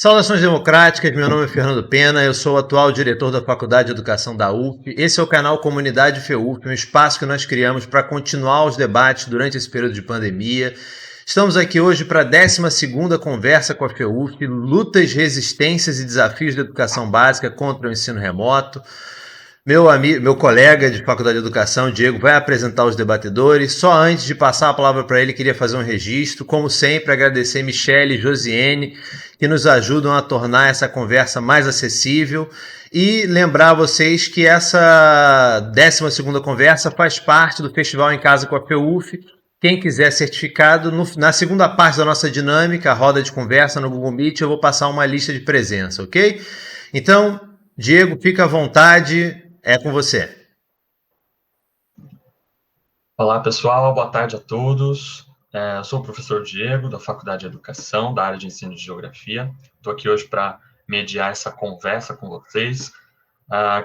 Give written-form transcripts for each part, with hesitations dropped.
Saudações democráticas, meu nome é Fernando Pena, eu sou o atual diretor da Faculdade de Educação da UF. Esse é o canal Comunidade FEUF, um espaço que nós criamos para continuar os debates durante esse período de pandemia. Estamos aqui hoje para a 12ª conversa com a FEUF, lutas, resistências e desafios da educação básica contra o ensino remoto. Meu colega de Faculdade de Educação, Diego, vai apresentar os debatedores. Só antes de passar a palavra para ele, queria fazer um registro. Como sempre, agradecer Michele e Josiane, que nos ajudam a tornar essa conversa mais acessível. E lembrar a vocês que essa 12ª conversa faz parte do Festival em Casa com a FEUF. Quem quiser certificado, na segunda parte da nossa dinâmica, a roda de conversa no Google Meet, eu vou passar uma lista de presença, ok? Então, Diego, fica à vontade. É com você. Olá, pessoal. Boa tarde a todos. Eu sou o professor Diego, da Faculdade de Educação, da área de ensino de Geografia. Estou aqui hoje para mediar essa conversa com vocês.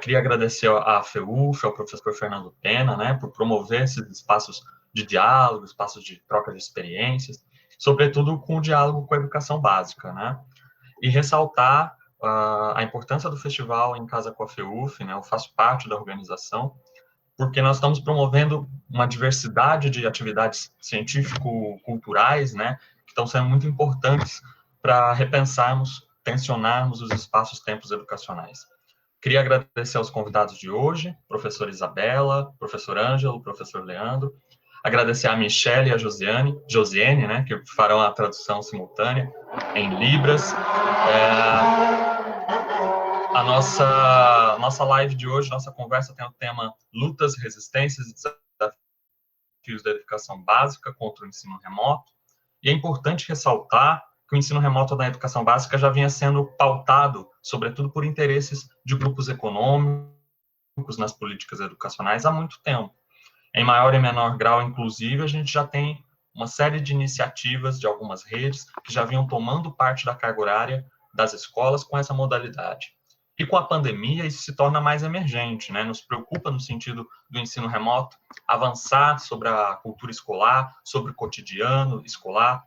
Queria agradecer à FEUF, ao professor Fernando Pena, né, por promover esses espaços de diálogo, espaços de troca de experiências, sobretudo com o diálogo com a educação básica, né? E ressaltar a importância do festival Em Casa com a FEUF, né? Eu faço parte da organização, porque nós estamos promovendo uma diversidade de atividades científico-culturais, né, que estão sendo muito importantes para repensarmos, tensionarmos os espaços-tempos educacionais. Queria agradecer aos convidados de hoje, professora Isabela, professor Ângelo, professor Leandro, agradecer a Michelle e a Josiane, né, que farão a tradução simultânea em Libras. A nossa live de hoje, nossa conversa tem o tema Lutas, Resistências e Desafios da Educação Básica contra o Ensino Remoto. E é importante ressaltar que o ensino remoto da educação básica já vinha sendo pautado, sobretudo por interesses de grupos econômicos nas políticas educacionais há muito tempo. Em maior e menor grau, inclusive, a gente já tem uma série de iniciativas de algumas redes que já vinham tomando parte da carga horária das escolas com essa modalidade. E com a pandemia, isso se torna mais emergente, né? Nos preocupa no sentido do ensino remoto avançar sobre a cultura escolar, sobre o cotidiano escolar.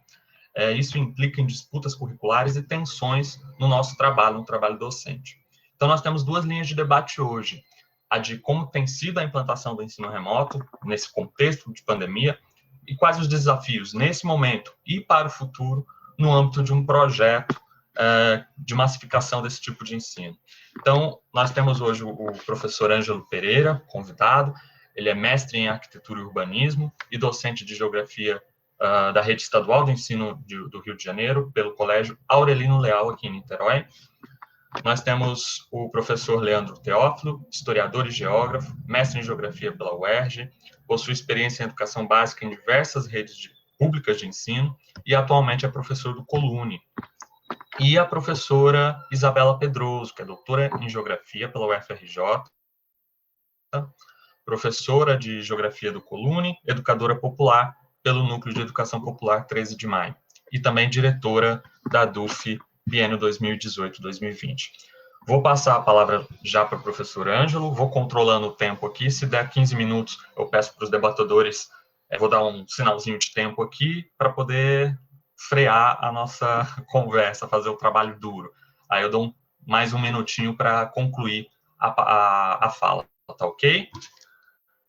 Isso implica em disputas curriculares e tensões no nosso trabalho, no trabalho docente. Então, nós temos duas linhas de debate hoje. A de como tem sido a implantação do ensino remoto nesse contexto de pandemia e quais os desafios nesse momento e para o futuro no âmbito de um projeto de massificação desse tipo de ensino. Então, nós temos hoje o professor Ângelo Pereira, convidado. Ele é mestre em arquitetura e urbanismo e docente de geografia da Rede Estadual do Ensino do Rio de Janeiro, pelo Colégio Aurelino Leal, aqui em Niterói. Nós temos o professor Leandro Teófilo, historiador e geógrafo, mestre em geografia pela UERJ, possui experiência em educação básica em diversas redes públicas de ensino e atualmente é professor do Colune. E a professora Isabela Pedroso, que é doutora em geografia pela UFRJ, professora de geografia do Colune, educadora popular pelo Núcleo de Educação Popular 13 de Maio, e também diretora da DUF biênio 2018-2020. Vou passar a palavra já para o professor Ângelo, vou controlando o tempo aqui, se der 15 minutos, eu peço para os debatedores, vou dar um sinalzinho de tempo aqui, para poder frear a nossa conversa, fazer o trabalho duro. Aí eu dou mais um minutinho para concluir a fala, tá ok?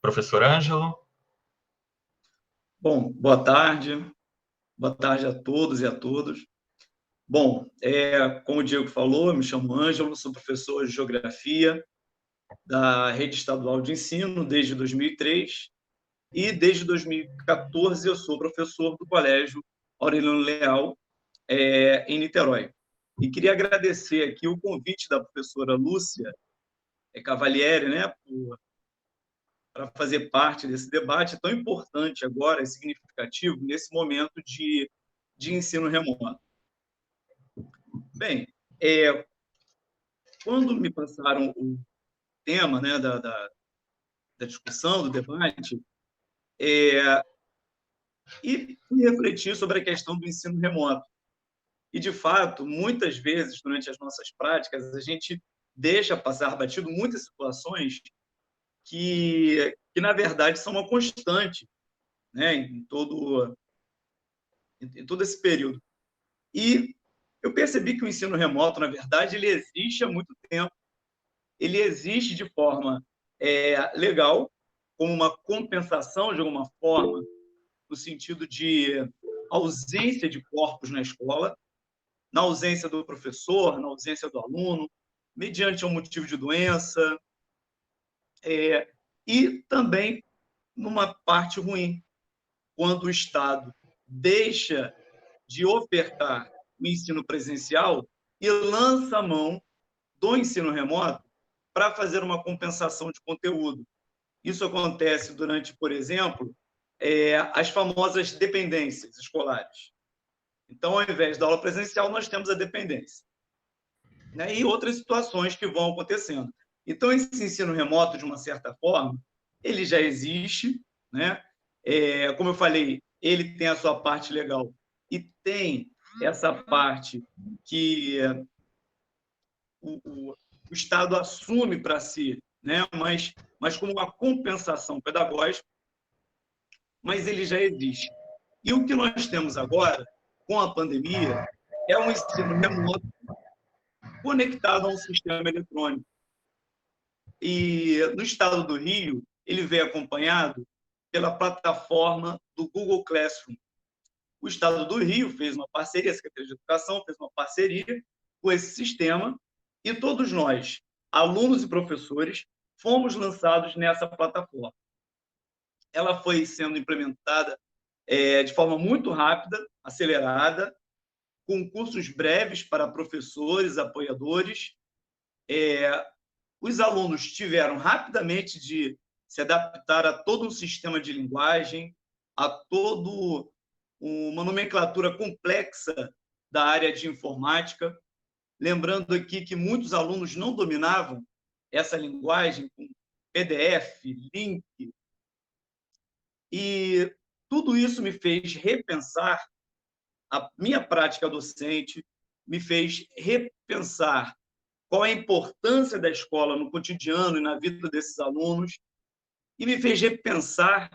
Professor Ângelo. Bom, boa tarde a todos e a todas. Bom, como o Diego falou, eu me chamo Ângelo, sou professor de Geografia da Rede Estadual de Ensino desde 2003 e desde 2014 eu sou professor do Colégio Aurelino Leal, em Niterói. E queria agradecer aqui o convite da professora Lúcia Cavalieri, né, para fazer parte desse debate tão importante agora, e significativo, nesse momento de ensino remoto. Bem, quando me passaram o tema, né, da discussão, do debate, e fui refletir sobre a questão do ensino remoto. E, de fato, muitas vezes, durante as nossas práticas, a gente deixa passar batido muitas situações que na verdade, são uma constante, né, em todo esse período. E eu percebi que o ensino remoto, na verdade, ele existe há muito tempo. Ele existe de forma legal, como uma compensação, de alguma forma, no sentido de ausência de corpos na escola, na ausência do professor, na ausência do aluno, mediante um motivo de doença, e também numa parte ruim, quando o Estado deixa de ofertar o ensino presencial e lança a mão do ensino remoto para fazer uma compensação de conteúdo. Isso acontece durante, por exemplo, as famosas dependências escolares. Então, ao invés da aula presencial, nós temos a dependência, né? E outras situações que vão acontecendo. Então, esse ensino remoto, de uma certa forma, ele já existe, né? Como eu falei, ele tem a sua parte legal e tem essa parte que o Estado assume para si, né? Mas como uma compensação pedagógica, mas ele já existe. E o que nós temos agora, com a pandemia, é um ensino remoto conectado a um sistema eletrônico. E no estado do Rio, ele veio acompanhado pela plataforma do Google Classroom. O estado do Rio fez uma parceria, a Secretaria de Educação fez uma parceria com esse sistema, e todos nós, alunos e professores, fomos lançados nessa plataforma. Ela foi sendo implementada de forma muito rápida, acelerada, com cursos breves para professores, apoiadores. Os alunos tiveram rapidamente de se adaptar a todo um sistema de linguagem, a toda uma nomenclatura complexa da área de informática. Lembrando aqui que muitos alunos não dominavam essa linguagem com PDF, link, e tudo isso me fez repensar a minha prática docente, me fez repensar qual é a importância da escola no cotidiano e na vida desses alunos, e me fez repensar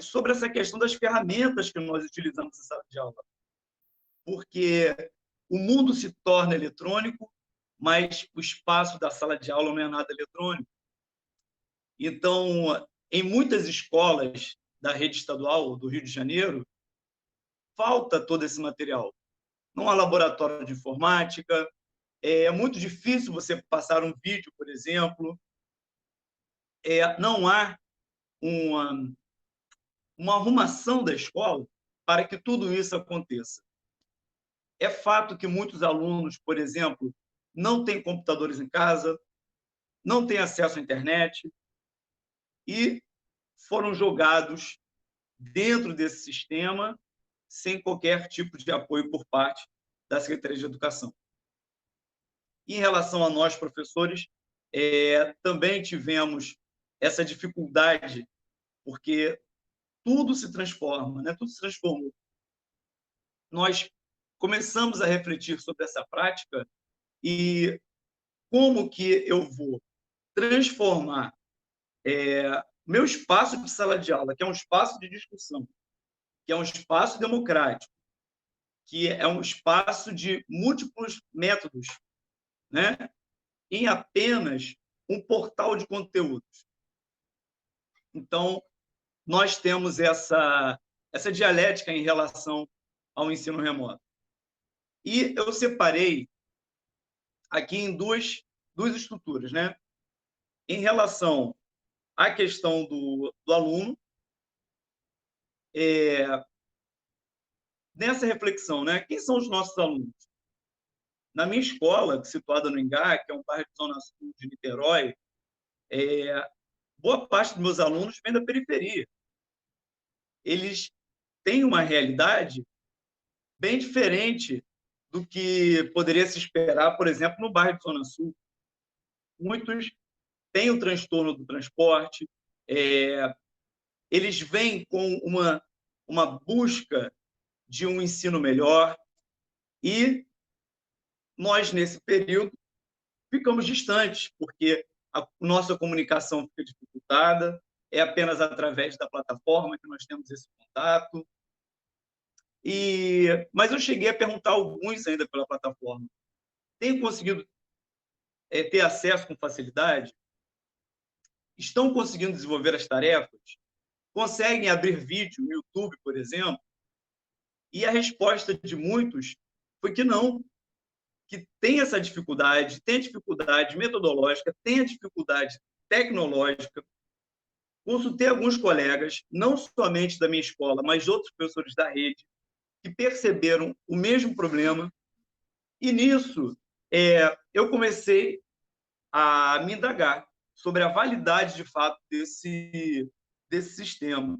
sobre essa questão das ferramentas que nós utilizamos em sala de aula. Porque o mundo se torna eletrônico, mas o espaço da sala de aula não é nada eletrônico. Então, em muitas escolas da rede estadual do Rio de Janeiro, falta todo esse material. Não há laboratório de informática, é muito difícil você passar um vídeo, por exemplo, não há uma arrumação da escola para que tudo isso aconteça. É fato que muitos alunos, por exemplo, não têm computadores em casa, não têm acesso à internet e foram jogados dentro desse sistema sem qualquer tipo de apoio por parte da Secretaria de Educação. Em relação a nós, professores, também tivemos essa dificuldade, porque tudo se transforma, né? Tudo se transformou. Nós começamos a refletir sobre essa prática e como que eu vou transformar meu espaço de sala de aula, que é um espaço de discussão, que é um espaço democrático, que é um espaço de múltiplos métodos, né? Em apenas um portal de conteúdos. Então, nós temos essa dialética em relação ao ensino remoto. E eu separei aqui em duas estruturas, né? Em relação à questão do aluno, nessa reflexão, né? Quem são os nossos alunos? Na minha escola, situada no Ingá, que é um bairro de Zona Sul de Niterói, boa parte dos meus alunos vem da periferia. Eles têm uma realidade bem diferente do que poderia se esperar, por exemplo, no bairro de Zona Sul. Muitos têm o transtorno do transporte, eles vêm com uma busca de um ensino melhor, e nós, nesse período, ficamos distantes, porque a nossa comunicação fica dificultada, é apenas através da plataforma que nós temos esse contato. Mas eu cheguei a perguntar a alguns ainda pela plataforma. Têm conseguido ter acesso com facilidade? Estão conseguindo desenvolver as tarefas? Conseguem abrir vídeo no YouTube, por exemplo? E a resposta de muitos foi que não, que tem essa dificuldade, tem a dificuldade metodológica, tem a dificuldade tecnológica. Consultei alguns colegas, não somente da minha escola, mas de outros professores da rede, que perceberam o mesmo problema. E nisso, eu comecei a me indagar sobre a validade, de fato, desse sistema.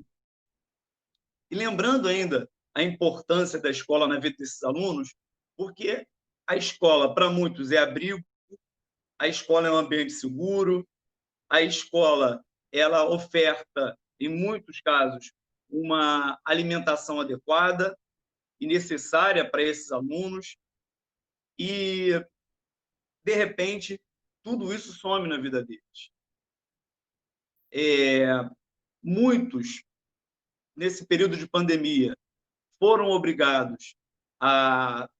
E lembrando ainda a importância da escola na vida desses alunos, porque a escola, para muitos, é abrigo, a escola é um ambiente seguro, a escola ela oferta, em muitos casos, uma alimentação adequada e necessária para esses alunos, e, de repente, tudo isso some na vida deles. Muitos, nesse período de pandemia, foram obrigados a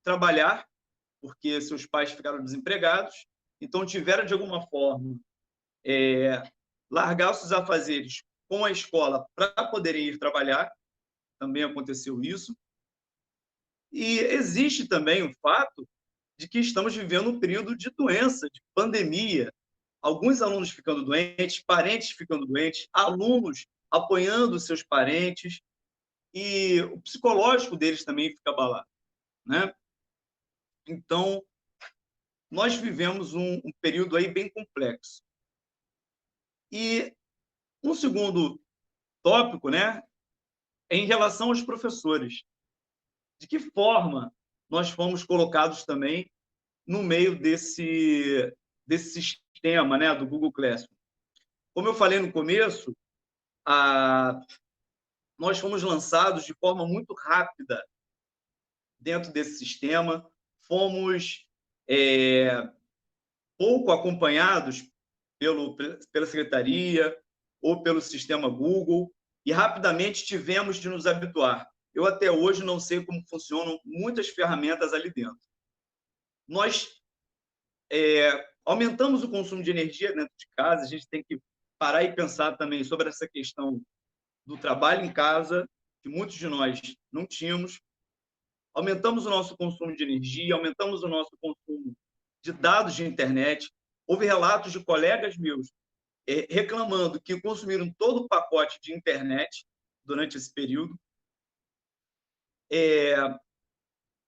trabalhar, porque seus pais ficaram desempregados, então tiveram, de alguma forma, largar os seus afazeres com a escola para poderem ir trabalhar. Também aconteceu isso. E existe também o fato de que estamos vivendo um período de doença, de pandemia, alguns alunos ficando doentes, parentes ficando doentes, alunos apoiando seus parentes, e o psicológico deles também fica abalado, né? Então, nós vivemos um período aí bem complexo. E um segundo tópico, né, é em relação aos professores. De que forma nós fomos colocados também no meio desse sistema, né, do Google Classroom? Como eu falei no começo, nós fomos lançados de forma muito rápida dentro desse sistema, fomos pouco acompanhados pela secretaria ou pelo sistema Google, e rapidamente tivemos de nos habituar. Eu até hoje não sei como funcionam muitas ferramentas ali dentro. Nós aumentamos o consumo de energia dentro de casa, a gente tem que parar e pensar também sobre essa questão do trabalho em casa, que muitos de nós não tínhamos. Aumentamos o nosso consumo de energia, aumentamos o nosso consumo de dados de internet. Houve relatos de colegas meus reclamando que consumiram todo o pacote de internet durante esse período.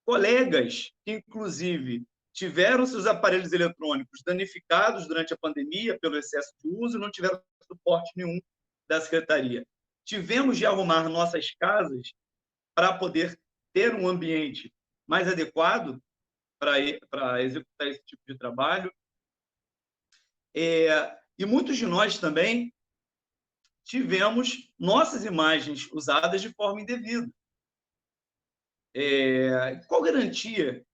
Colegas que, inclusive, tiveram seus aparelhos eletrônicos danificados durante a pandemia pelo excesso de uso e não tiveram suporte nenhum da secretaria. Tivemos de arrumar nossas casas para poder ter um ambiente mais adequado para executar esse tipo de trabalho. E muitos de nós também tivemos nossas imagens usadas de forma indevida. Qual garantia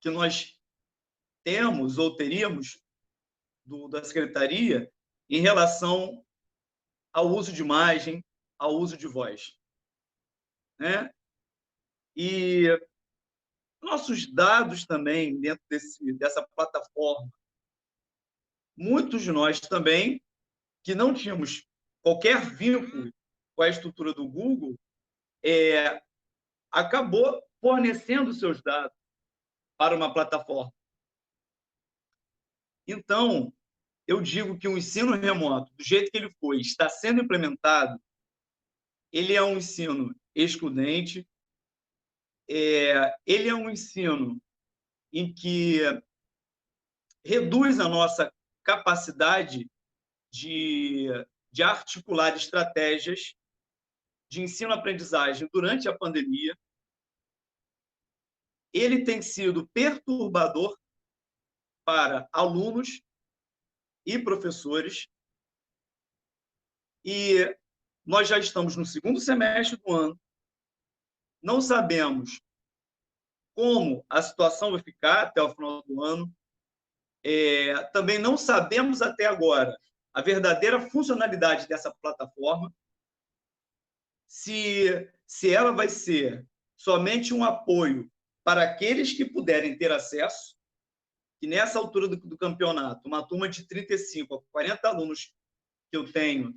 que nós temos ou teríamos da secretaria em relação ao uso de imagem, ao uso de voz, né? E nossos dados também dentro dessa plataforma, muitos de nós também, que não tínhamos qualquer vínculo com a estrutura do Google, acabou fornecendo seus dados para uma plataforma. Então, eu digo que o ensino remoto, do jeito que ele foi, está sendo implementado, ele é um ensino excludente, ele é um ensino em que reduz a nossa capacidade de articular estratégias de ensino-aprendizagem durante a pandemia. Ele tem sido perturbador para alunos e professores, e nós já estamos no segundo semestre do ano, não sabemos como a situação vai ficar até o final do ano, também não sabemos até agora a verdadeira funcionalidade dessa plataforma, se ela vai ser somente um apoio para aqueles que puderem ter acesso, que nessa altura do campeonato, uma turma de 35 a 40 alunos que eu tenho,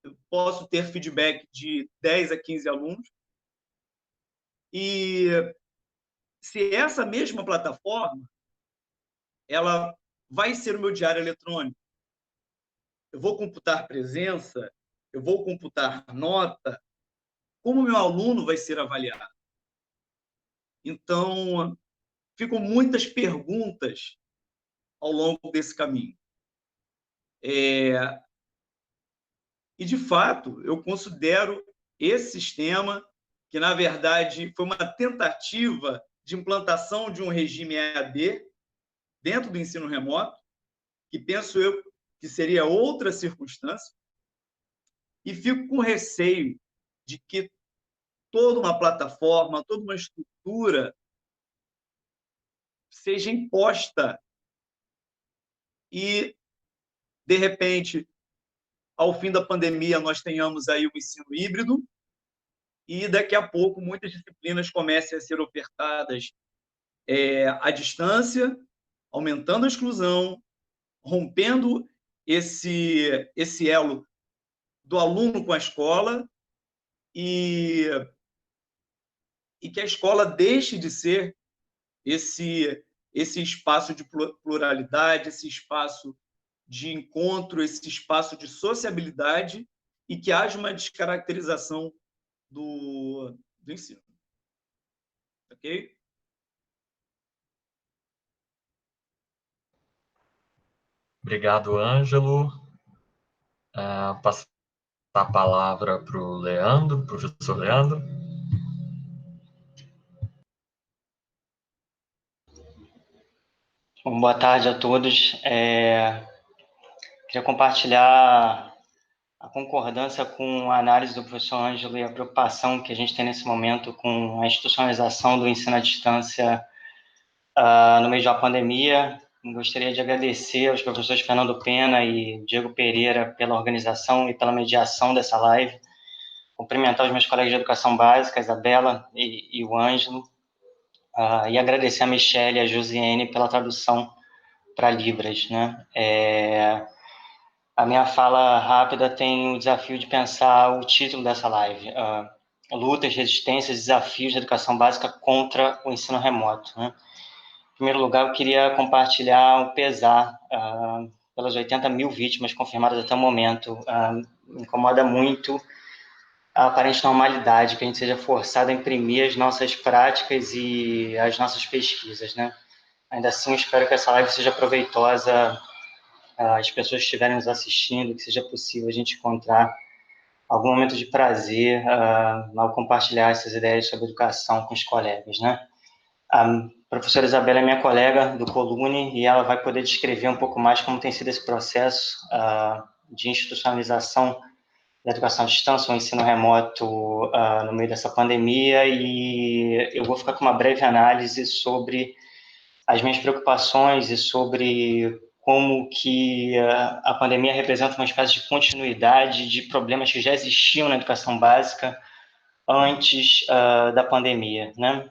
eu posso ter feedback de 10 a 15 alunos. E se essa mesma plataforma, ela vai ser o meu diário eletrônico, eu vou computar presença, eu vou computar nota, como o meu aluno vai ser avaliado? Então, ficam muitas perguntas ao longo desse caminho. E, de fato, eu considero esse sistema, que, na verdade, foi uma tentativa de implantação de um regime EAD dentro do ensino remoto, que penso eu que seria outra circunstância, e fico com receio de que toda uma plataforma, toda uma estrutura seja imposta e, de repente, ao fim da pandemia, nós tenhamos aí o ensino híbrido e, daqui a pouco, muitas disciplinas comecem a ser ofertadas à distância, aumentando a exclusão, rompendo esse elo do aluno com a escola e que a escola deixe de ser esse espaço de pluralidade, esse espaço de encontro, esse espaço de sociabilidade, e que haja uma descaracterização do ensino. Ok? Obrigado, Ângelo. Passar a palavra para o Leandro, professor Leandro. Bom, boa tarde a todos. Queria compartilhar a concordância com a análise do professor Ângelo e a preocupação que a gente tem nesse momento com a institucionalização do ensino à distância no meio de uma pandemia. Gostaria de agradecer aos professores Fernando Pena e Diego Pereira pela organização e pela mediação dessa live. Cumprimentar os meus colegas de educação básica, a Isabela e o Ângelo, e agradecer a Michelle e a Josiane pela tradução para Libras, né? A minha fala rápida tem o desafio de pensar o título dessa live, Lutas, Resistências e Desafios da Educação Básica contra o Ensino Remoto, né? Em primeiro lugar, eu queria compartilhar o pesar pelas 80 mil vítimas confirmadas até o momento. Me incomoda muito a aparente normalidade, que a gente seja forçado a imprimir as nossas práticas e as nossas pesquisas, né? Ainda assim, eu espero que essa live seja proveitosa às pessoas que estiverem nos assistindo, que seja possível a gente encontrar algum momento de prazer ao compartilhar essas ideias sobre educação com os colegas, né? A professora Isabela é minha colega do Colune e ela vai poder descrever um pouco mais como tem sido esse processo de institucionalização da educação à distância, o ensino remoto no meio dessa pandemia, e eu vou ficar com uma breve análise sobre as minhas preocupações e sobre como que a pandemia representa uma espécie de continuidade de problemas que já existiam na educação básica antes da pandemia, né?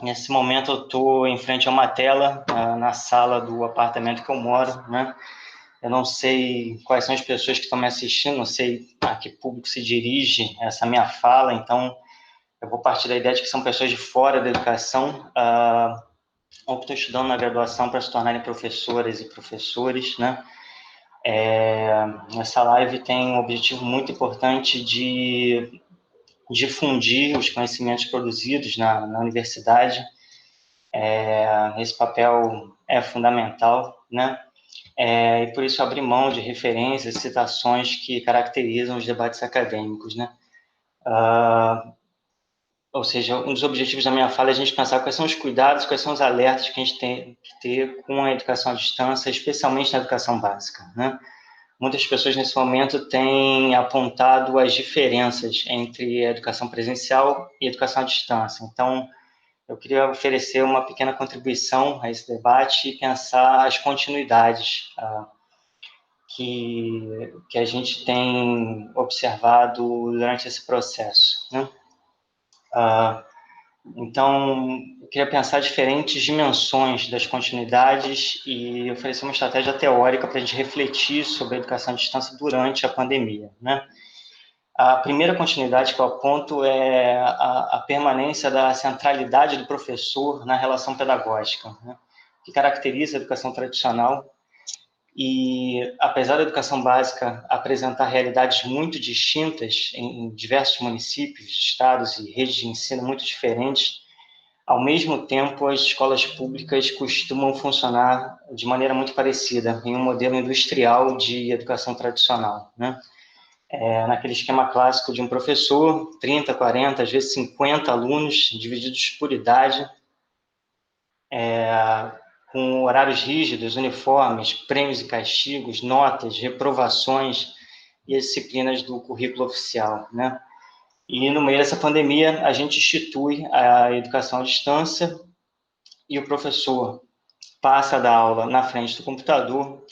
Nesse momento eu estou em frente a uma tela na sala do apartamento que eu moro, né? Eu não sei quais são as pessoas que estão me assistindo, não sei a que público se dirige essa minha fala, então eu vou partir da ideia de que são pessoas de fora da educação, ou que estão estudando na graduação para se tornarem professoras e professores, né? Essa live tem um objetivo muito importante de difundir os conhecimentos produzidos na universidade. Esse papel é fundamental, né? E por isso abrir mão de referências, citações que caracterizam os debates acadêmicos, né? Ou seja, um dos objetivos da minha fala é a gente pensar quais são os cuidados, quais são os alertas que a gente tem que ter com a educação à distância, especialmente na educação básica, né? Muitas pessoas nesse momento têm apontado as diferenças entre a educação presencial e a educação à distância. Então, eu queria oferecer uma pequena contribuição a esse debate e pensar as continuidades que a gente tem observado durante esse processo, né? Então, eu queria pensar diferentes dimensões das continuidades e oferecer uma estratégia teórica para a gente refletir sobre a educação à distância durante a pandemia, né? A primeira continuidade que eu aponto é a permanência da centralidade do professor na relação pedagógica, né? Que caracteriza a educação tradicional. E, apesar da educação básica apresentar realidades muito distintas em diversos municípios, estados e redes de ensino muito diferentes, ao mesmo tempo, as escolas públicas costumam funcionar de maneira muito parecida, em um modelo industrial de educação tradicional, né? Naquele esquema clássico de um professor, 30, 40, às vezes 50 alunos, divididos por idade, com horários rígidos, uniformes, prêmios e castigos, notas, reprovações e as disciplinas do currículo oficial, né? E no meio dessa pandemia, a gente institui a educação à distância e o professor passa da aula na frente do computador,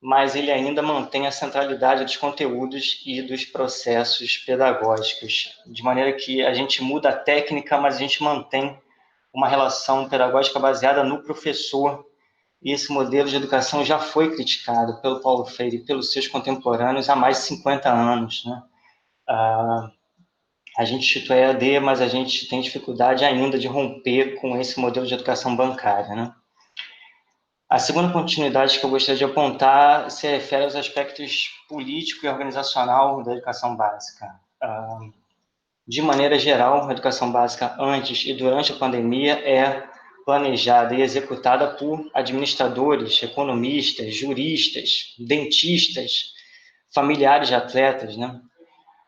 mas ele ainda mantém a centralidade dos conteúdos e dos processos pedagógicos, de maneira que a gente muda a técnica, mas a gente mantém uma relação pedagógica baseada no professor, e esse modelo de educação já foi criticado pelo Paulo Freire e pelos seus contemporâneos há mais de 50 anos, né? A gente institui a EAD, mas a gente tem dificuldade ainda de romper com esse modelo de educação bancária, né? A segunda continuidade que eu gostaria de apontar se refere aos aspectos político e organizacional da educação básica. De maneira geral, a educação básica antes e durante a pandemia é planejada e executada por administradores, economistas, juristas, dentistas, familiares de atletas, né?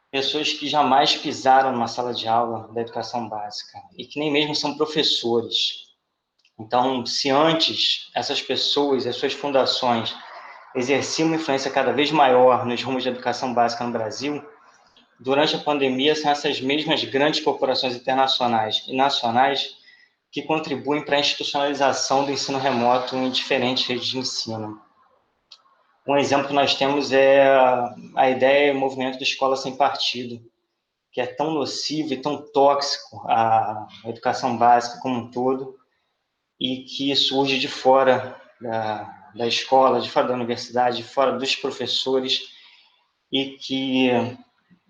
Pessoas que jamais pisaram numa sala de aula da educação básica e que nem mesmo são professores. Então, se antes essas pessoas e as suas fundações exerciam uma influência cada vez maior nos rumos da educação básica no Brasil, durante a pandemia são essas mesmas grandes corporações internacionais e nacionais que contribuem para a institucionalização do ensino remoto em diferentes redes de ensino. Um exemplo que nós temos é a ideia e o movimento da escola sem partido, que é tão nocivo e tão tóxico à educação básica como um todo, e que surge de fora da escola, de fora da universidade, de fora dos professores, e que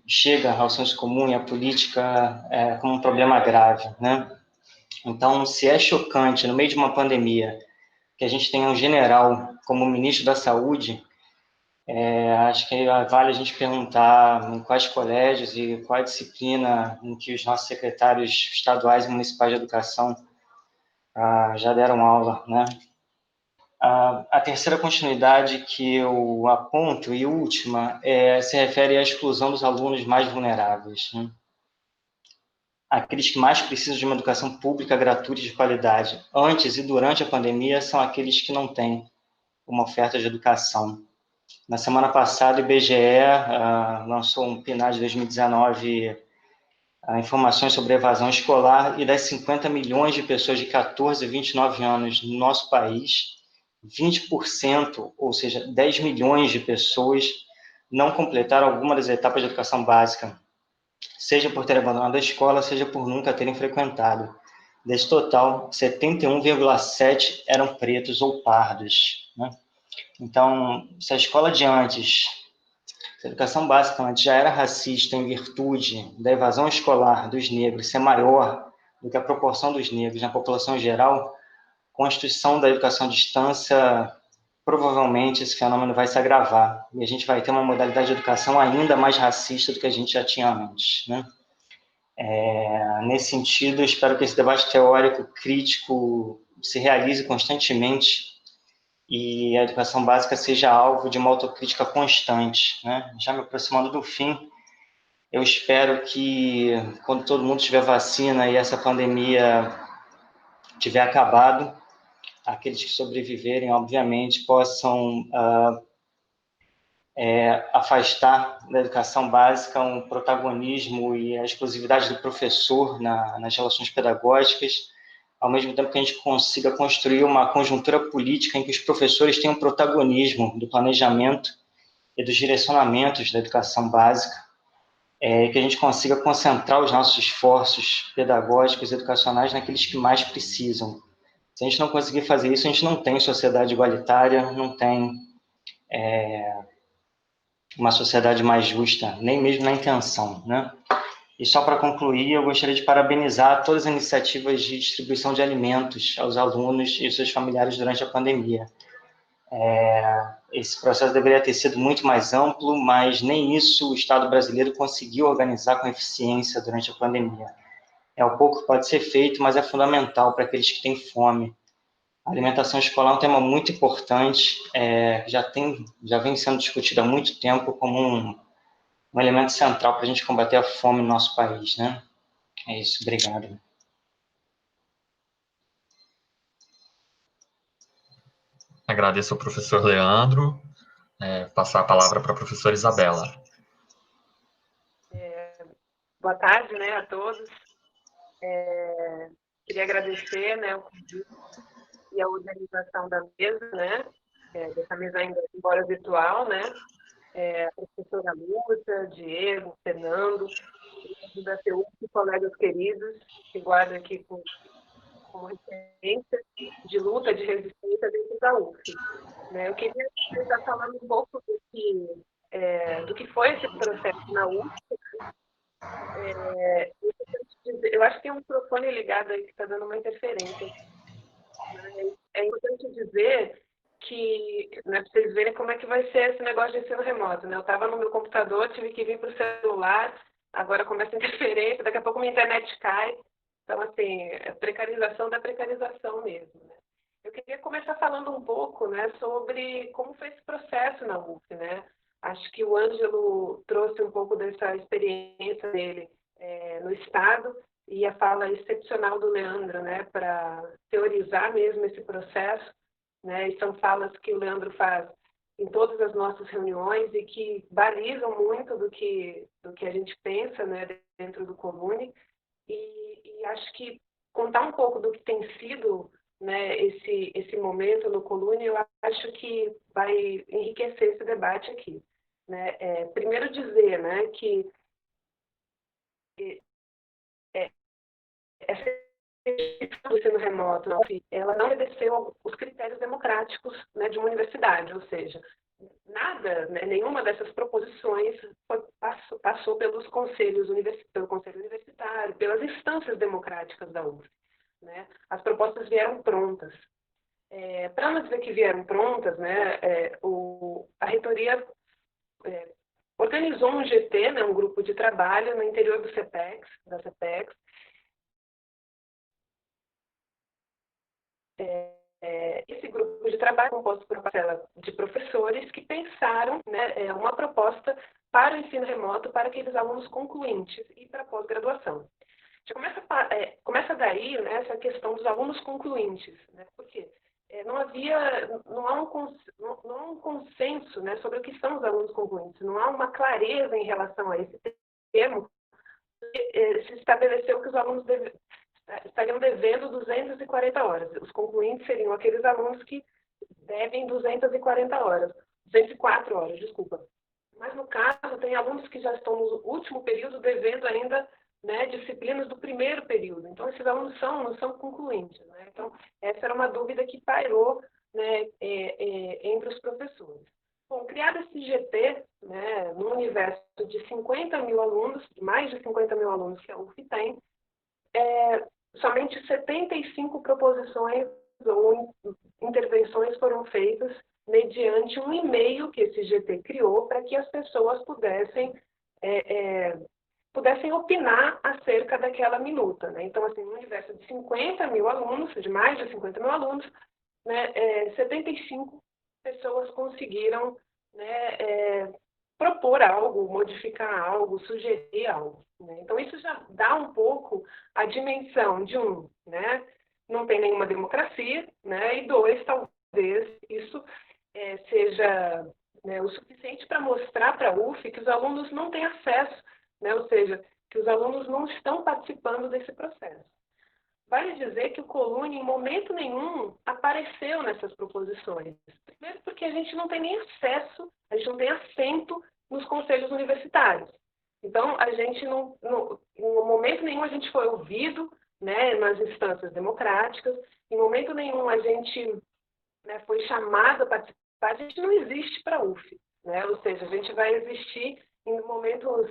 chega ao senso comum e à política como um problema grave, né? Então, se é chocante, no meio de uma pandemia, que a gente tenha um general como ministro da Saúde, acho que vale a gente perguntar em quais colégios e qual a disciplina em que os nossos secretários estaduais e municipais de educação já deram aula, né? A terceira continuidade que eu aponto, e última, se refere à exclusão dos alunos mais vulneráveis, né? Aqueles que mais precisam de uma educação pública gratuita e de qualidade, antes e durante a pandemia, são aqueles que não têm uma oferta de educação. Na semana passada, o IBGE lançou um PNAD de 2019, informações sobre evasão escolar, e das 50 milhões de pessoas de 14 a 29 anos no nosso país, 20%, ou seja, 10 milhões de pessoas, não completaram alguma das etapas de educação básica, seja por ter abandonado a escola, seja por nunca terem frequentado. Desse total, 71,7% eram pretos ou pardos, né? Então, se a escola de antes, se a educação básica antes já era racista em virtude da evasão escolar dos negros ser maior do que a proporção dos negros na população geral, a Constituição da educação à distância, provavelmente esse fenômeno vai se agravar e a gente vai ter uma modalidade de educação ainda mais racista do que a gente já tinha antes, né? Nesse sentido, eu espero que esse debate teórico crítico se realize constantemente e a educação básica seja alvo de uma autocrítica constante, né? Já me aproximando do fim, eu espero que quando todo mundo tiver vacina e essa pandemia tiver acabado, aqueles que sobreviverem, obviamente, possam afastar da educação básica um protagonismo e a exclusividade do professor nas relações pedagógicas, ao mesmo tempo que a gente consiga construir uma conjuntura política em que os professores tenham protagonismo do planejamento e dos direcionamentos da educação básica, que a gente consiga concentrar os nossos esforços pedagógicos e educacionais naqueles que mais precisam. Se a gente não conseguir fazer isso, a gente não tem sociedade igualitária, não tem uma sociedade mais justa, nem mesmo na intenção, né? E só para concluir, eu gostaria de parabenizar todas as iniciativas de distribuição de alimentos aos alunos e seus familiares durante a pandemia. Esse processo deveria ter sido muito mais amplo, mas nem isso o Estado brasileiro conseguiu organizar com eficiência durante a pandemia. O pouco que pode ser feito, mas é fundamental para aqueles que têm fome. A alimentação escolar é um tema muito importante, já vem sendo discutido há muito tempo como um elemento central para a gente combater a fome no nosso país, né? É isso, obrigado. Agradeço ao professor Leandro. Passar a palavra para a professora Isabela. Boa tarde, né, a todos. Queria agradecer, né, o convite e a organização da mesa, né, dessa mesa ainda, embora virtual, né, a professora Lúcia, Diego, Fernando, da CEUP, colegas queridos, que guardam aqui como referência de luta, de resistência dentro da UF. Né? Eu queria estar falando um pouco do que foi esse processo na UF. Eu acho que tem um microfone ligado aí que está dando uma interferência. É importante dizer que, né, para vocês verem como é que vai ser esse negócio de ensino remoto. Né? Eu estava no meu computador, tive que vir para o celular, agora começa a interferência, daqui a pouco minha internet cai. Então, assim, é precarização da precarização mesmo. Né? Eu queria começar falando um pouco, né, sobre como foi esse processo na UF. Né? Acho que o Ângelo trouxe um pouco dessa experiência dele no Estado e a fala excepcional do Leandro, né, para teorizar mesmo esse processo. Né? E são falas que o Leandro faz em todas as nossas reuniões e que balizam muito do que a gente pensa, né, dentro do Colune. E acho que contar um pouco do que tem sido, né, esse momento no Colune, eu acho que vai enriquecer esse debate aqui. Né? Primeiro dizer, né, que essa do ensino remoto, ela não obedeceu os critérios democráticos, né, de uma universidade, ou seja, nada, né, nenhuma dessas proposições passou pelos pelo Conselho Universitário, pelas instâncias democráticas da UF. Né? As propostas vieram prontas. Para não dizer que vieram prontas, né, a reitoria organizou um GT, né, um grupo de trabalho no interior da CPEX. Esse grupo de trabalho é composto por uma parcela de professores que pensaram, né, uma proposta para o ensino remoto para aqueles alunos concluintes e para pós-graduação. Já começa daí, né, essa questão dos alunos concluintes, né, porque não há um consenso, né, sobre o que são os alunos concluintes, não há uma clareza em relação a esse termo. Se estabeleceu que os alunos estariam devendo 240 horas. Os concluintes seriam aqueles alunos que devem 240 horas, 204 horas, desculpa. Mas, no caso, tem alunos que já estão no último período devendo ainda, né, disciplinas do primeiro período. Então, esses alunos não são concluintes. Né? Então, essa era uma dúvida que pairou, né, entre os professores. Bom, criado esse GT, né, no universo de 50 mil alunos, mais de 50 mil alunos que a UF tem, somente 75 proposições ou intervenções foram feitas mediante um e-mail que esse GT criou para que as pessoas pudessem opinar acerca daquela minuta. Né? Então, assim, no universo de 50 mil alunos, de mais de 50 mil alunos, né, 75 pessoas conseguiram, né, propor algo, modificar algo, sugerir algo. Né? Então, isso já dá um pouco a dimensão de né, não tem nenhuma democracia, né, e dois, talvez isso seja, né, o suficiente para mostrar para a UF que os alunos não têm acesso, né, ou seja, que os alunos não estão participando desse processo. Vale dizer que o Colune, em momento nenhum, apareceu nessas proposições. Primeiro porque a gente não tem nem acesso, a gente não tem assento nos conselhos universitários. Então, a gente em momento nenhum a gente foi ouvido, né, nas instâncias democráticas, em momento nenhum a gente, né, foi chamado a participar, a gente não existe para a UF, né, ou seja, a gente vai existir em momentos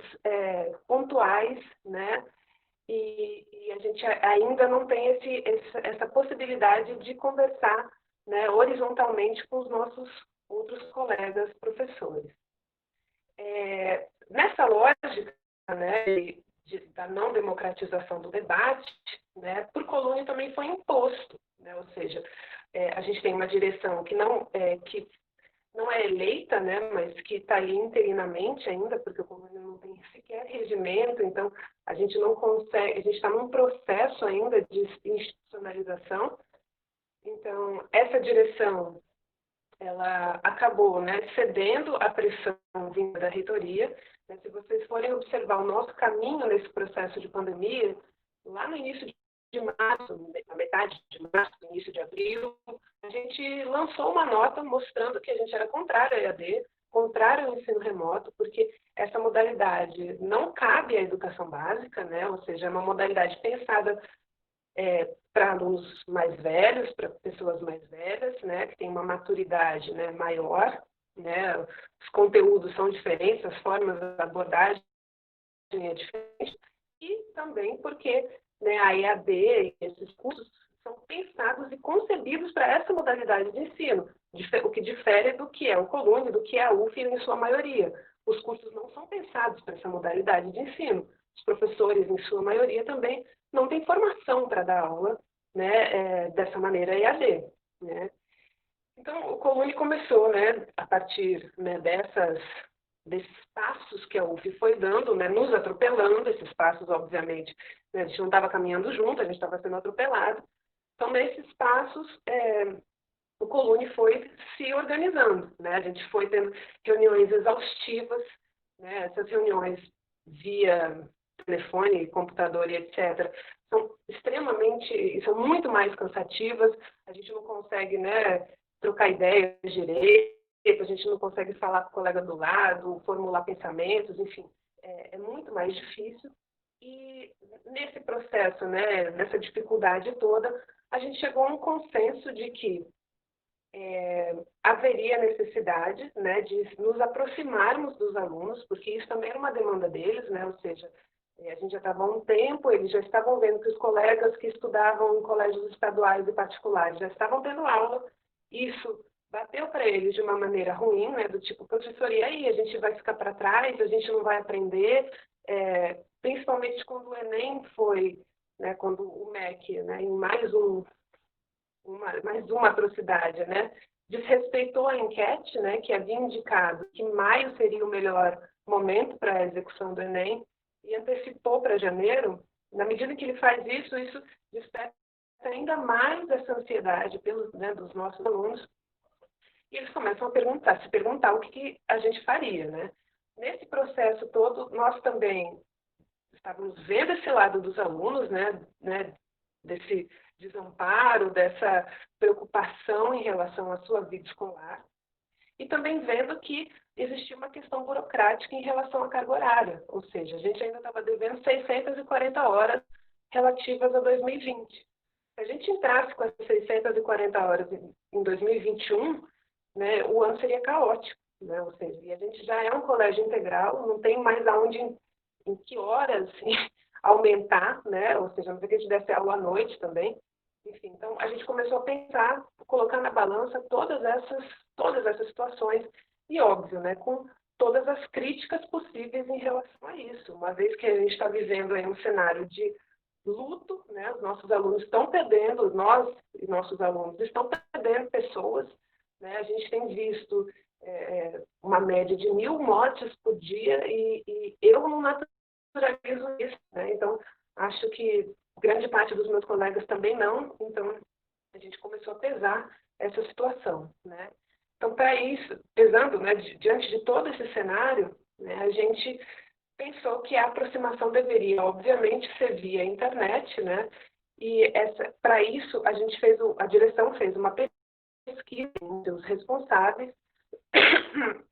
pontuais, né, e a gente ainda não tem essa possibilidade de conversar, né, horizontalmente com os nossos outros colegas professores. Nessa lógica, né, da não democratização do debate, né, por Colúnio também foi imposto, né, ou seja, a gente tem uma direção que não é eleita, né, mas que está aí interinamente ainda, porque o Colúnio não tem sequer regimento, então a gente não consegue, a gente está num processo ainda de institucionalização. Então, essa direção, ela acabou, né, cedendo à pressão vinda da reitoria. Né? Se vocês forem observar o nosso caminho nesse processo de pandemia, lá no início de março, na metade de março, no início de abril, a gente lançou uma nota mostrando que a gente era contrário ao EAD, contrário ao ensino remoto, porque essa modalidade não cabe à educação básica, né? Ou seja, é uma modalidade pensada para alunos mais velhos, para pessoas mais velhas, né, que têm uma maturidade, né, maior, né, os conteúdos são diferentes, as formas de abordagem é diferente, e também porque, né, a EAD e esses cursos são pensados e concebidos para essa modalidade de ensino, o que difere do que é o Colúnio, do que é a UF em sua maioria. Os cursos não são pensados para essa modalidade de ensino. Os professores, em sua maioria, também não têm formação para dar aula, né, dessa maneira EAD. Né? Então, o Colúnio começou, né, a partir, né, desses passos que a UF foi dando, né, nos atropelando, esses passos, obviamente, né, a gente não estava caminhando junto, a gente estava sendo atropelado. Então, nesses passos, o Colúnio foi se organizando, né? A gente foi tendo reuniões exaustivas, né? Essas reuniões via telefone, computador e etc. são muito mais cansativas, a gente não consegue, né, trocar ideias direito, a gente não consegue falar com o colega do lado, formular pensamentos, enfim, é muito mais difícil. E nesse processo, né, nessa dificuldade toda, a gente chegou a um consenso de que haveria necessidade, né, de nos aproximarmos dos alunos, porque isso também era uma demanda deles, né, ou seja, a gente já estava há um tempo, eles já estavam vendo que os colegas que estudavam em colégios estaduais e particulares já estavam tendo aula, isso bateu para eles de uma maneira ruim, né, do tipo, professor, e aí, a gente vai ficar para trás, a gente não vai aprender, principalmente quando o Enem foi, né, quando o MEC, né, em mais uma atrocidade, né, desrespeitou a enquete, né, que havia indicado que maio seria o melhor momento para a execução do Enem, e antecipou para janeiro. Na medida que ele faz isso, isso desperta ainda mais essa ansiedade né, dos nossos alunos, e eles começam a se perguntar o que a gente faria, né? Nesse processo todo, nós também estávamos vendo esse lado dos alunos, né, desse desamparo, dessa preocupação em relação à sua vida escolar, e também vendo que existia uma questão burocrática em relação à carga horária, ou seja, a gente ainda estava devendo 640 horas relativas a 2020. Se a gente entrasse com essas 640 horas em 2021, né, o ano seria caótico, né? Ou seja, e a gente já é um colégio integral, não tem mais aonde, em que horas aumentar, né? Ou seja, não sei que a gente desse aula à noite também. Enfim, então a gente começou a pensar, colocar na balança todas essas situações e, óbvio, né, com todas as críticas possíveis em relação a isso, uma vez que a gente está vivendo aí um cenário de luto, né, os nossos alunos estão perdendo, nós e nossos alunos estão perdendo pessoas, né, a gente tem visto uma média de 1.000 mortes por dia e eu não naturalizo isso, né, então acho que grande parte dos meus colegas também não, então a gente começou a pesar essa situação, né. Então, para isso, pesando, né, diante de todo esse cenário, né, a gente pensou que a aproximação deveria, obviamente, ser via internet, né, e para isso a direção fez uma pesquisa entre os responsáveis,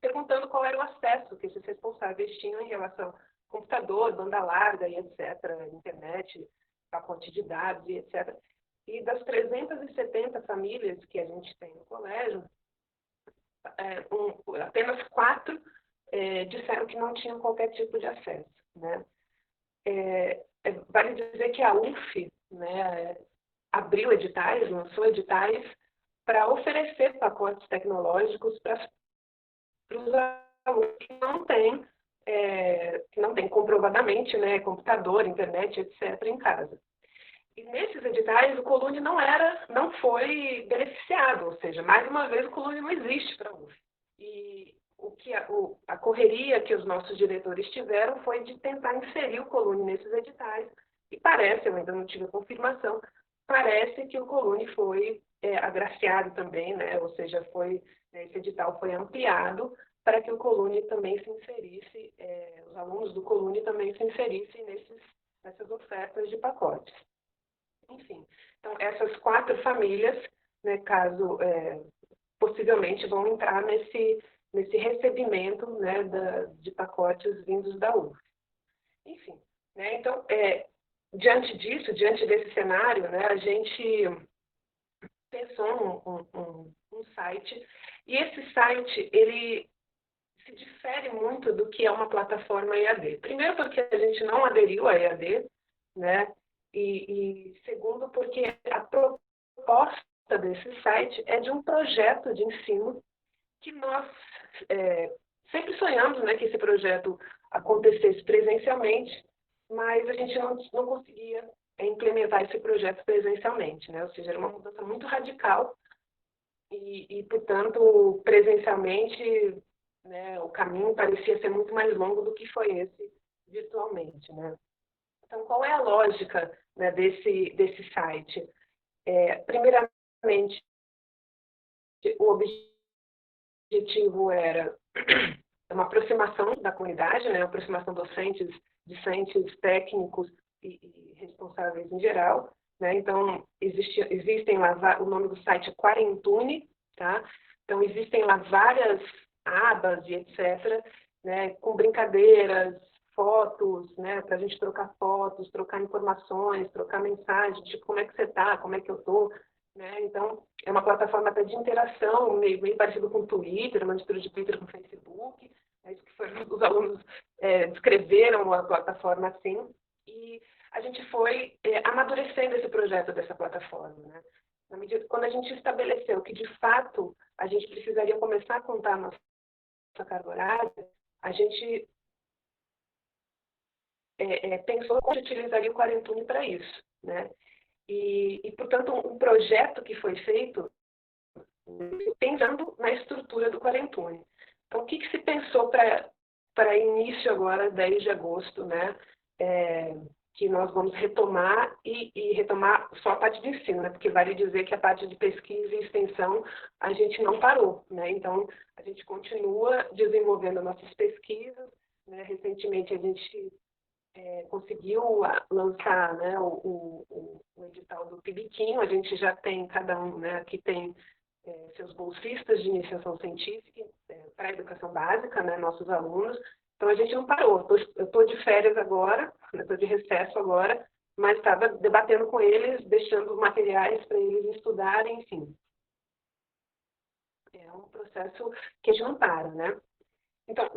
perguntando qual era o acesso que esses responsáveis tinham em relação computador, banda larga e etc., internet, pacote de dados e etc. E das 370 famílias que a gente tem no colégio, apenas 4 disseram que não tinham qualquer tipo de acesso, né? Vale dizer que a UF, né, abriu editais, lançou editais para oferecer pacotes tecnológicos para os alunos que não têm comprovadamente, né, computador, internet, etc., em casa. E nesses editais, o Colune não foi beneficiado, ou seja, mais uma vez, o Colune não existe para a UF. E a correria que os nossos diretores tiveram foi de tentar inserir o Colune nesses editais. E parece, eu ainda não tive a confirmação, parece que o Colune foi agraciado também, né? Ou seja, esse edital foi ampliado para que o Colune também se inserisse, os alunos do Colune também se inserissem nessas ofertas de pacotes. Enfim, então essas 4 famílias, né, possivelmente vão entrar nesse recebimento, né, de pacotes vindos da UF. Enfim, né, então, diante desse cenário, né, a gente pensou um site, e esse site, ele se difere muito do que é uma plataforma EAD. Primeiro porque a gente não aderiu à EAD, né, e segundo porque a proposta desse site é de um projeto de ensino que nós sempre sonhamos, né, que esse projeto acontecesse presencialmente, mas a gente não conseguia implementar esse projeto presencialmente, né? Ou seja, era uma mudança muito radical e portanto, presencialmente, né, o caminho parecia ser muito mais longo do que foi esse virtualmente, né? Então, qual é a lógica, né, desse site? Primeiramente, o objetivo era uma aproximação da comunidade, né, uma aproximação discentes, técnicos e responsáveis em geral, né? Então, existem lá, o nome do site é Quarentune, tá? Então, existem lá várias abas e etc., né, com brincadeiras, fotos, né, para a gente trocar fotos, trocar informações, trocar mensagens, tipo, como é que você está, como é que eu estou, né? Então, é uma plataforma até de interação, meio parecido com o Twitter, uma mistura de Twitter com Facebook, é isso que os alunos descreveram a plataforma assim, e a gente foi amadurecendo esse projeto dessa plataforma, né? Na medida, quando a gente estabeleceu que, de fato, a gente precisaria começar a contar a nossa carga horária, a gente pensou como utilizaria o Quarentune para isso, né? E, portanto, um projeto que foi feito pensando na estrutura do Quarentune. Então, o que se pensou para início agora, 10 de agosto, né? Que nós vamos retomar e retomar só a parte de ensino, né? Porque vale dizer que a parte de pesquisa e extensão a gente não parou, né? Então, a gente continua desenvolvendo nossas pesquisas, né? Recentemente, a gente conseguiu lançar, né, o edital do PIBIQuinho. A gente já tem, cada um, né, aqui tem seus bolsistas de iniciação científica para a educação básica, né, nossos alunos. Então, a gente não parou. Eu estou de férias agora, estou de recesso agora, mas estava debatendo com eles, deixando materiais para eles estudarem, enfim. É um processo que a gente não para, né? Então,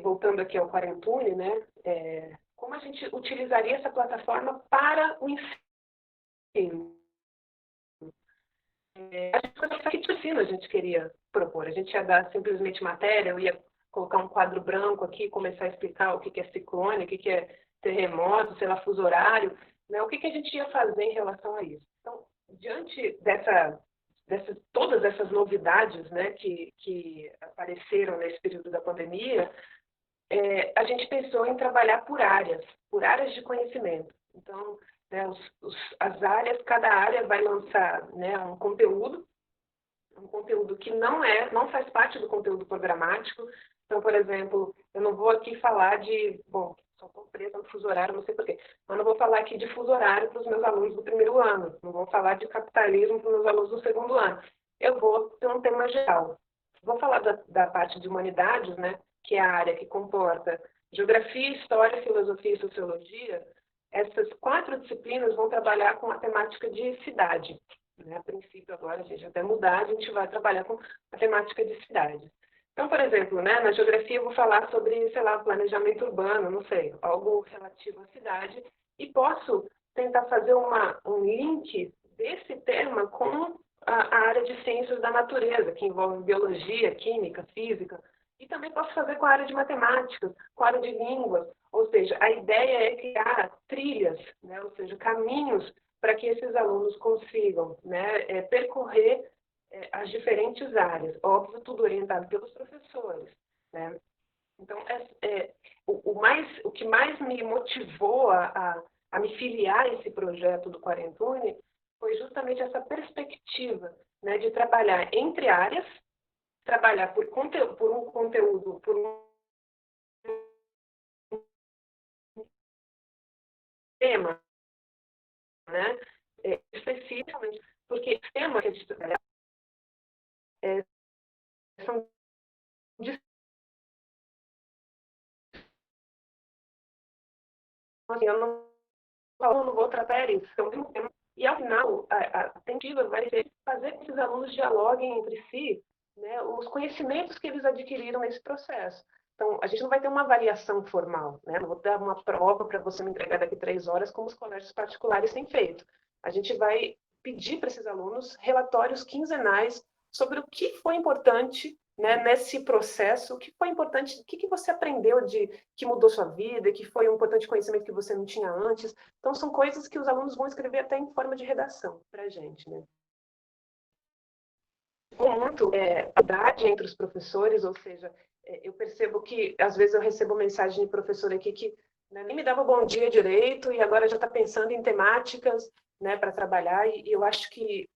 voltando aqui ao Quarentune, né, como a gente utilizaria essa plataforma para o ensino? A gente foi que de ensino a gente queria propor. A gente ia dar simplesmente matéria, eu ia colocar um quadro branco aqui, começar a explicar o que é ciclone, o que é terremoto, sei lá, fuso horário, né? O que a gente ia fazer em relação a isso? Então, diante todas essas novidades, né, que apareceram nesse período da pandemia, a gente pensou em trabalhar por áreas de conhecimento. Então, né, as áreas, cada área vai lançar, né, um conteúdo que não faz parte do conteúdo programático. Então, por exemplo, eu não vou aqui falar só estou presa no fuso horário, não sei porquê, mas não vou falar aqui de fuso horário para os meus alunos do primeiro ano, não vou falar de capitalismo para os meus alunos do segundo ano. Eu vou ter um tema geral. Vou falar da parte de humanidades, né, que é a área que comporta Geografia, História, Filosofia e Sociologia, essas 4 disciplinas vão trabalhar com a temática de cidade. Né? A princípio, agora, a gente até mudar, a gente vai trabalhar com a temática de cidade. Então, por exemplo, né, na geografia eu vou falar sobre, sei lá, planejamento urbano, não sei, algo relativo à cidade, e posso tentar fazer um link desse tema com a área de ciências da natureza, que envolve biologia, química, física, e também posso fazer com a área de matemática, com a área de línguas, ou seja, a ideia é criar trilhas, né, ou seja, caminhos para que esses alunos consigam, né, percorrer as diferentes áreas, óbvio, tudo orientado pelos professores, né? Então, o que mais me motivou a me filiar a esse projeto do Quarentune foi justamente essa perspectiva, né, de trabalhar entre áreas, trabalhar por um conteúdo, por um tema, né, especificamente, porque o tema que a gente trabalha são assim, eu não vou tratar isso, é o mesmo tema. E, ao final, a tentativa vai ser fazer com que os alunos dialoguem entre si, né, os conhecimentos que eles adquiriram nesse processo. Então, a gente não vai ter uma avaliação formal, né? Não vou dar uma prova para você me entregar daqui 3 horas, como os colégios particulares têm feito. A gente vai pedir para esses alunos relatórios quinzenais sobre o que foi importante, né, nesse processo, o que foi importante, o que você aprendeu que mudou sua vida, que foi um importante conhecimento que você não tinha antes. Então, são coisas que os alunos vão escrever até em forma de redação para a gente, né? Com muito idade entre os professores, ou seja, eu percebo que, às vezes, eu recebo mensagem de professor aqui que, né, nem me dava bom dia direito e agora já está pensando em temáticas, né, para trabalhar, e eu acho que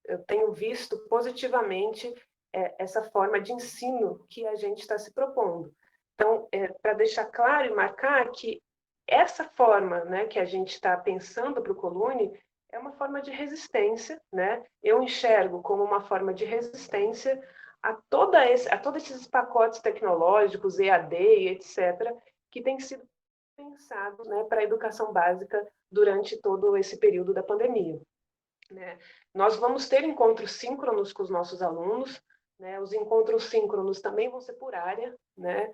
eu tenho visto positivamente essa forma de ensino que a gente está se propondo. Então, para deixar claro e marcar que essa forma, né, que a gente está pensando para o Colune é uma forma de resistência, né? Eu enxergo como uma forma de resistência a todos esses pacotes tecnológicos, EAD, etc., que têm sido pensados, né, para a educação básica durante todo esse período da pandemia. Né? Nós vamos ter encontros síncronos com os nossos alunos, né? Os encontros síncronos também vão ser por área, né?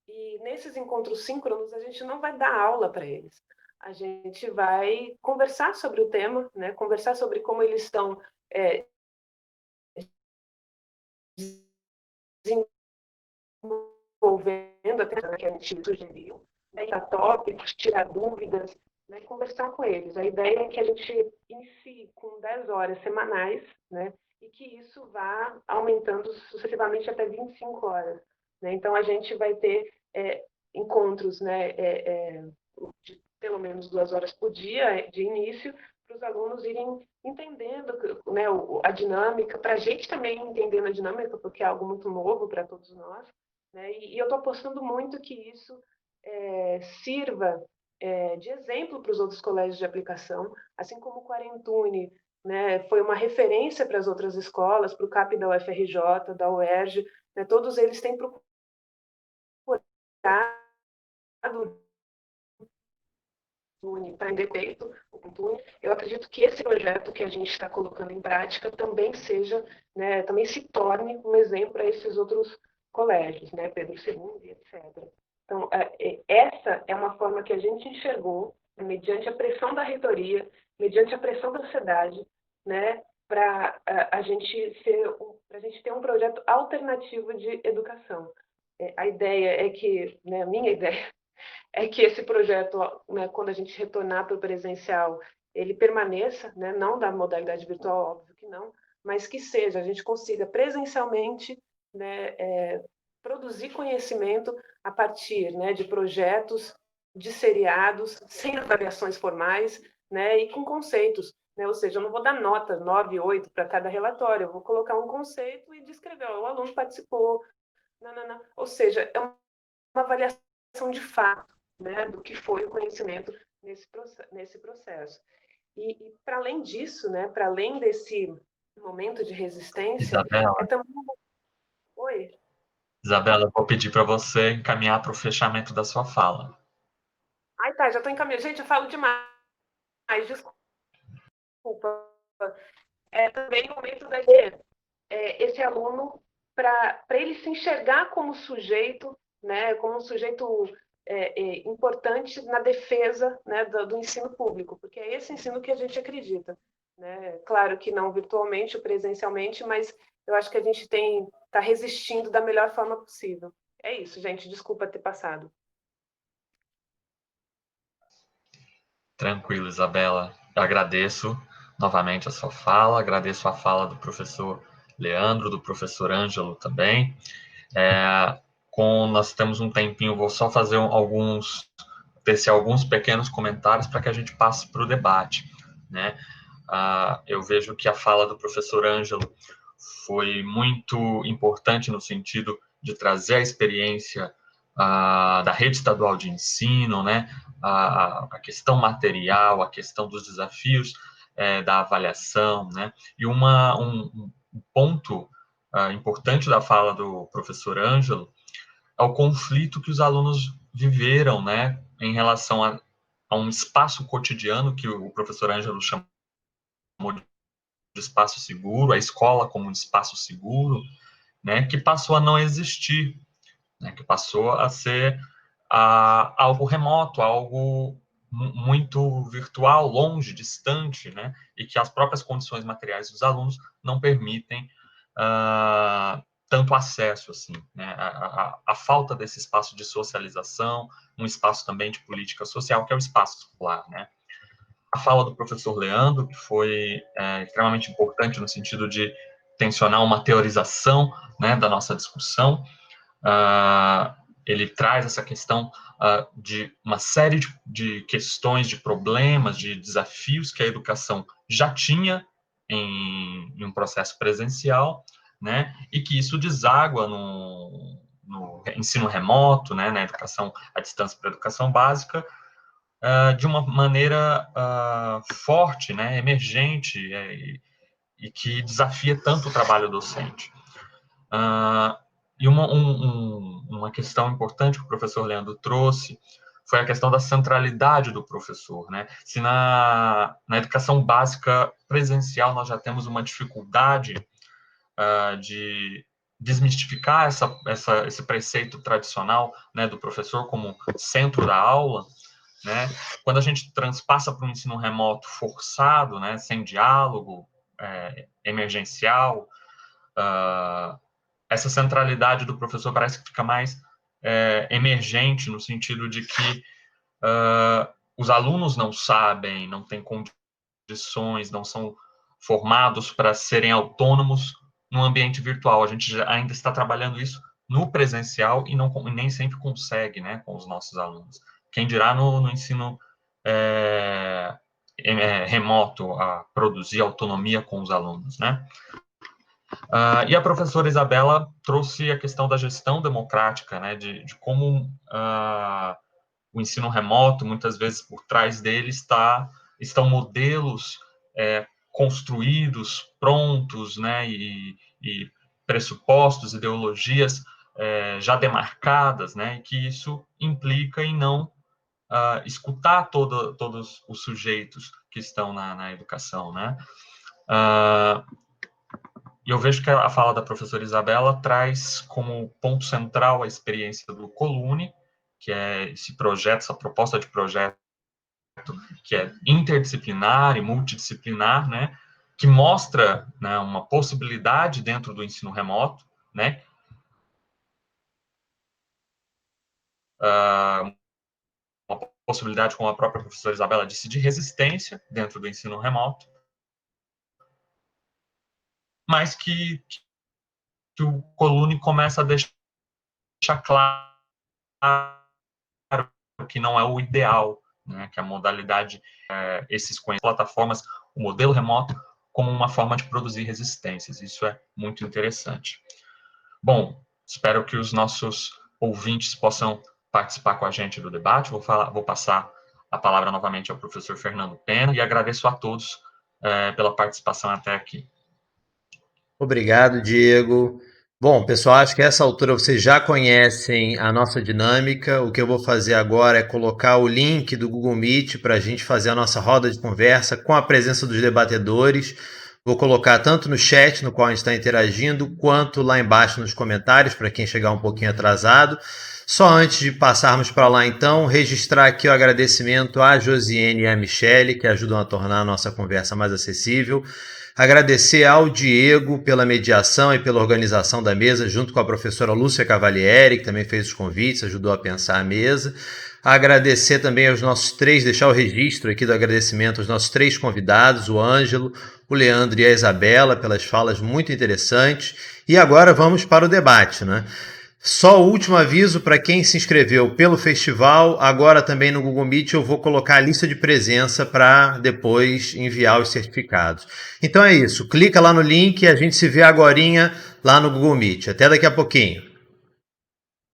E nesses encontros síncronos a gente não vai dar aula para eles. A gente vai conversar sobre o tema, né? Conversar sobre como eles estão desenvolvendo a questão que a gente sugeriu, né? Dar tópicos, tirar dúvidas, né? Conversar com eles. A ideia é que a gente inicie com 10 horas semanais, né? E que isso vá aumentando sucessivamente até 25 horas. Né? Então, a gente vai ter encontros, né, de pelo menos 2 horas por dia de início, para os alunos irem entendendo, né, a dinâmica, para a gente também entendendo a dinâmica, porque é algo muito novo para todos nós. Né? E eu estou apostando muito que isso sirva de exemplo para os outros colégios de aplicação, assim como o Quarentune, né, foi uma referência para as outras escolas, para o CAP da UFRJ, da UERJ, né, todos eles têm procurado para independente eu acredito que esse projeto que a gente está colocando em prática também seja, né, também se torne um exemplo para esses outros colégios, né, Pedro II, etc. Então, essa é uma forma que a gente enxergou, mediante a pressão da reitoria, mediante a pressão da sociedade, né, para a gente ter um projeto alternativo de educação. A ideia é que, né, a minha ideia é que esse projeto, né, quando a gente retornar para o presencial, ele permaneça, né, não da modalidade virtual, óbvio que não, mas que seja, a gente consiga presencialmente, né, produzir conhecimento a partir, né, de projetos, de seriados, sem avaliações formais, né, e com conceitos. Né? Ou seja, eu não vou dar nota 9, 8 para cada relatório, eu vou colocar um conceito e descrever, ó, o aluno participou, não. Ou seja, é uma avaliação de fato, né, do que foi o conhecimento nesse processo. E para além disso, né, para além desse momento de resistência, Isabela, também... Oi? Isabela, eu vou pedir para você encaminhar para o fechamento da sua fala. Ai, tá, já estou encaminhando. Gente, eu falo demais, desculpa. É também o momento da esse aluno para ele se enxergar como sujeito, né, como um sujeito importante na defesa, né, do ensino público, porque é esse ensino que a gente acredita, né? Claro que não virtualmente ou presencialmente, mas eu acho que a gente está resistindo da melhor forma possível. É isso, gente. Desculpa ter passado. Tranquilo, Isabela. Eu agradeço novamente a sua fala, agradeço a fala do professor Leandro, do professor Ângelo também. Nós temos um tempinho, vou só fazer tecer alguns pequenos comentários para que a gente passe para o debate, né? Eu vejo que a fala do professor Ângelo foi muito importante no sentido de trazer a experiência da rede estadual de ensino, né? A questão material, a questão dos desafios da avaliação, né? E um ponto importante da fala do professor Ângelo é o conflito que os alunos viveram, né? Em relação a um espaço cotidiano que o professor Ângelo chamou de espaço seguro, a escola como um espaço seguro, né, que passou a não existir, né, que passou a ser algo remoto, algo muito virtual, longe, distante, né, e que as próprias condições materiais dos alunos não permitem tanto acesso, assim, né, a falta desse espaço de socialização, um espaço também de política social, que é o espaço escolar, né. A fala do professor Leandro, que foi extremamente importante no sentido de tensionar uma teorização, né, da nossa discussão. Ele traz essa questão de uma série de questões, de problemas, de desafios que a educação já tinha em um processo presencial, né, e que isso deságua no ensino remoto, né, na educação à distância para a educação básica, de uma maneira forte, né, emergente, e que desafia tanto o trabalho docente. E uma questão importante que o professor Leandro trouxe foi a questão da centralidade do professor, né? Se na educação básica presencial nós já temos uma dificuldade de desmistificar esse preceito tradicional, né, do professor como centro da aula, né? Quando a gente transpassa para um ensino remoto forçado, né, sem diálogo, emergencial, essa centralidade do professor parece que fica mais emergente, no sentido de que os alunos não sabem, não têm condições, não são formados para serem autônomos no ambiente virtual. A gente ainda está trabalhando isso no presencial e nem sempre consegue, né, com os nossos alunos. Quem dirá no ensino remoto, a produzir autonomia com os alunos, né? E a professora Isabela trouxe a questão da gestão democrática, né, de como o ensino remoto, muitas vezes por trás dele estão modelos construídos, prontos, né, e pressupostos, ideologias já demarcadas, né, e que isso implica em não escutar todos os sujeitos que estão na educação, né. E eu vejo que a fala da professora Isabela traz como ponto central a experiência do Colune, que é esse projeto, essa proposta de projeto que é interdisciplinar e multidisciplinar, né, que mostra, né, uma possibilidade dentro do ensino remoto, né, uma possibilidade, como a própria professora Isabela disse, de resistência dentro do ensino remoto, mas que o Colune começa a deixar claro que não é o ideal, né, que a modalidade, esses plataformas, o modelo remoto, como uma forma de produzir resistências. Isso é muito interessante. Bom, espero que os nossos ouvintes possam participar com a gente do debate. Vou passar a palavra novamente ao professor Fernando Pena e agradeço a todos pela participação até aqui. Obrigado, Diego. Bom, pessoal, acho que a essa altura vocês já conhecem a nossa dinâmica. O que eu vou fazer agora é colocar o link do Google Meet para a gente fazer a nossa roda de conversa com a presença dos debatedores. Vou colocar tanto no chat, no qual a gente está interagindo, quanto lá embaixo nos comentários, para quem chegar um pouquinho atrasado. Só antes de passarmos para lá, então, registrar aqui o agradecimento à Josiane e à Michele, que ajudam a tornar a nossa conversa mais acessível. Agradecer ao Diego pela mediação e pela organização da mesa, junto com a professora Lúcia Cavalieri, que também fez os convites, ajudou a pensar a mesa. Agradecer também aos nossos três, deixar o registro aqui do agradecimento aos nossos três convidados, o Ângelo, o Leandro e a Isabela, pelas falas muito interessantes. E agora vamos para o debate, né? Só o último aviso para quem se inscreveu pelo festival, agora também no Google Meet eu vou colocar a lista de presença para depois enviar os certificados. Então é isso, clica lá no link e a gente se vê agorinha lá no Google Meet. Até daqui a pouquinho.